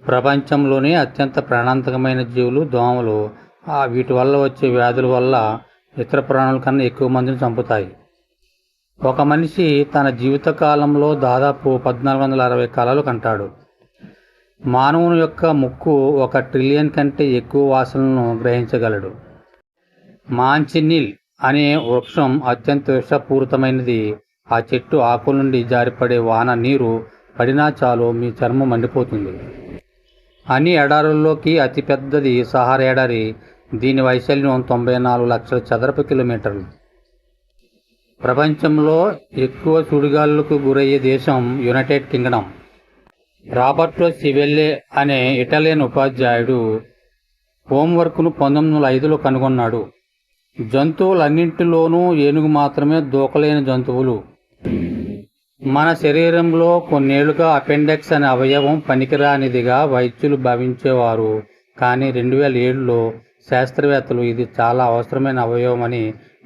ప్రపంచంలోనే అత్యంత ప్రాణాంతకమైన జీవులు దోమలు. వీటి వల్ల వచ్చే వ్యాధుల వల్ల ఇతర ప్రాణుల కన్నా ఎక్కువ మందిని చంపుతాయి. ఒక మనిషి తన జీవితకాలంలో దాదాపు 1460 కలలు కంటాడు. మానవుని యొక్క ముక్కు 1 ట్రిలియన్ కంటే ఎక్కువ వాసనలను గ్రహించగలడు. మాంచినిల్ అనే వృక్షం అత్యంత విషపూరితమైనది. ఆ చెట్టు ఆకుల నుండి జారిపడే వాన నీరు పడినా చాలు మీ చర్మం మండిపోతుంది. అన్ని ఎడారుల్లోకి అతిపెద్దది సహారా ఎడారి. దీని వైశాల్యం 94 లక్షల చదరపు కిలోమీటర్లు. ప్రపంచంలో ఎక్కువ సుడిగాలులకు గురయ్యే దేశం యునైటెడ్ కింగ్డమ్. రాబర్టో సివెల్లే అనే ఇటాలియన్ ఉపాధ్యాయుడు హోంవర్క్ను 1905లో కనుగొన్నాడు. జంతువులన్నింటిలోనూ ఏనుగు మాత్రమే దూకలేని జంతువులు. మన శరీరంలో కొన్నేళ్లుగా అపెండిక్స్ అనే అవయవం పనికిరానిదిగా వైద్యులు భావించేవారు. కానీ 2007లో శాస్త్రవేత్తలు ఇది చాలా అవసరమైన అవయవమని,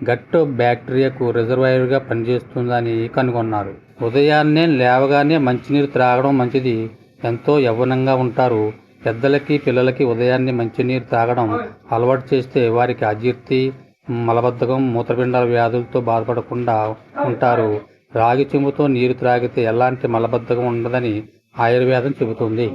గట్ బ్యాక్టీరియాకు రిజర్వాయర్గా పనిచేస్తుందని కనుగొన్నారు. ఉదయాన్నే లేవగానే మంచినీరు త్రాగడం మంచిది. ఎంతో యవ్వనంగా ఉంటారు. పెద్దలకి పిల్లలకి ఉదయాన్నే మంచినీరు తాగడం అలవాటు చేస్తే వారికి అజీర్తి, మలబద్ధకం, మూత్రపిండాల వ్యాధులతో బాధపడకుండా ఉంటారు. రాగి చెంబుతో నీరు త్రాగితే ఎలాంటి మలబద్ధకం ఉండదని ఆయుర్వేదం చెబుతుంది.